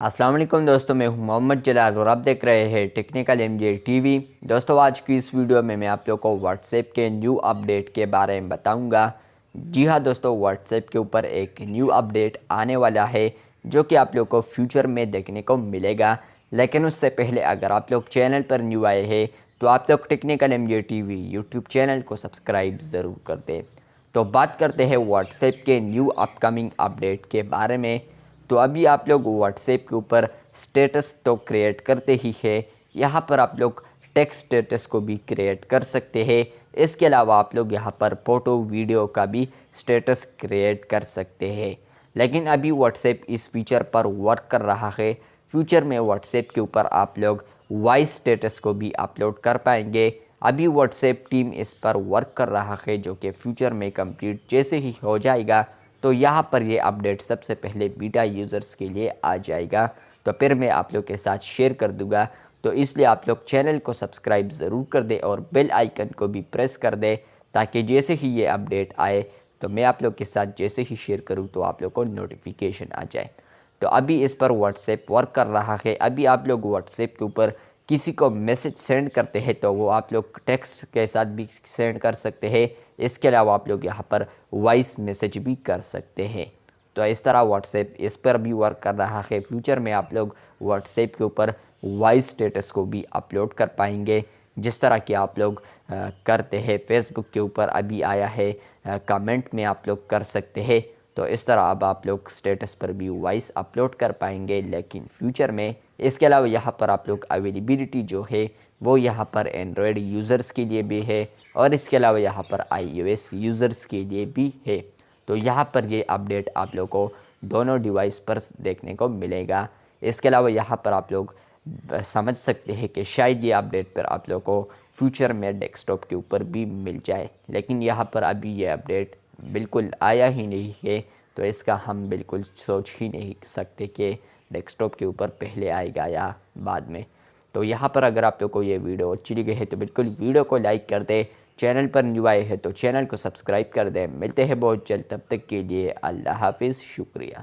السلام علیکم دوستوں، میں ہوں محمد جلال اور آپ دیکھ رہے ہیں ٹیکنیکل ایم جے ٹی وی۔ دوستوں، آج کی اس ویڈیو میں آپ لوگوں کو واٹس ایپ کے نیو اپڈیٹ کے بارے میں بتاؤں گا۔ جی ہاں دوستوں، واٹس ایپ کے اوپر ایک نیو اپڈیٹ آنے والا ہے جو کہ آپ لوگوں کو فیوچر میں دیکھنے کو ملے گا۔ لیکن اس سے پہلے اگر آپ لوگ چینل پر نیو آئے ہیں تو آپ لوگ technical M J T V YouTube channel کو سبسکرائب ضرور کر دیں۔ تو بات کرتے ہیں واٹس ایپ کے نیو اپ کمنگ اپڈیٹ کے بارے میں۔ تو ابھی آپ لوگ واٹس ایپ کے اوپر سٹیٹس تو کریٹ کرتے ہی ہے، یہاں پر آپ لوگ ٹیکسٹ سٹیٹس کو بھی کریٹ کر سکتے ہیں۔ اس کے علاوہ آپ لوگ یہاں پر فوٹو ویڈیو کا بھی سٹیٹس کریٹ کر سکتے ہیں۔ لیکن ابھی واٹس ایپ اس فیچر پر ورک کر رہا ہے۔ فیوچر میں واٹس ایپ کے اوپر آپ لوگ وائس سٹیٹس کو بھی اپلوڈ کر پائیں گے۔ ابھی واٹس ایپ ٹیم اس پر ورک کر رہا ہے جو کہ فیوچر میں کمپلیٹ جیسے ہی ہو جائے گا تو یہاں پر یہ اپڈیٹ سب سے پہلے بیٹا یوزرز کے لیے آ جائے گا، تو پھر میں آپ لوگ کے ساتھ شیئر کر دوں گا۔ تو اس لیے آپ لوگ چینل کو سبسکرائب ضرور کر دیں اور بیل آئیکن کو بھی پریس کر دیں تاکہ جیسے ہی یہ اپڈیٹ آئے تو میں آپ لوگ کے ساتھ جیسے ہی شیئر کروں تو آپ لوگ کو نوٹیفیکیشن آ جائے۔ تو ابھی اس پر واٹس ایپ ورک کر رہا ہے۔ ابھی آپ لوگ واٹس ایپ کے اوپر کسی کو میسج سینڈ کرتے ہیں تو وہ آپ لوگ ٹیکسٹ کے ساتھ بھی سینڈ کر سکتے ہیں۔ اس کے علاوہ آپ لوگ یہاں پر وائس میسج بھی کر سکتے ہیں۔ تو اس طرح واٹس ایپ اس پر بھی ورک کر رہا ہے۔ فیوچر میں آپ لوگ واٹس ایپ کے اوپر وائس سٹیٹس کو بھی اپلوڈ کر پائیں گے، جس طرح کہ آپ لوگ کرتے ہیں۔ فیس بک کے اوپر ابھی آیا ہے، کمنٹ میں آپ لوگ کر سکتے ہیں۔ تو اس طرح اب آپ لوگ سٹیٹس پر بھی وائس اپلوڈ کر پائیں گے، لیکن فیوچر میں اس کے علاوہ یہاں پر آپ لوگ اویلیبلٹی جو ہے وہ یہاں پر اینڈرائڈ یوزرز کے لیے بھی ہے اور اس کے علاوہ یہاں پر آئی او ایس یوزرز کے لیے بھی ہے۔ تو یہاں پر یہ اپڈیٹ آپ لوگ کو دونوں ڈیوائس پر دیکھنے کو ملے گا۔ اس کے علاوہ یہاں پر آپ لوگ سمجھ سکتے ہیں کہ شاید یہ اپڈیٹ پر آپ لوگ کو فیوچر میں ڈیسک ٹاپ کے اوپر بھی مل جائے، لیکن یہاں پر ابھی یہ اپڈیٹ بالکل آیا ہی نہیں ہے، تو اس کا ہم بالکل سوچ ہی نہیں سکتے کہ ڈیسک ٹاپ کے اوپر پہلے آئے گا یا بعد میں۔ تو یہاں پر اگر آپ لوگ کو یہ ویڈیو اچھی لگی ہے تو بالکل ویڈیو کو لائک کر دیں۔ چینل پر نیو آئے ہیں تو چینل کو سبسکرائب کر دیں۔ ملتے ہیں بہت جلد، تب تک کے لیے اللہ حافظ، شکریہ۔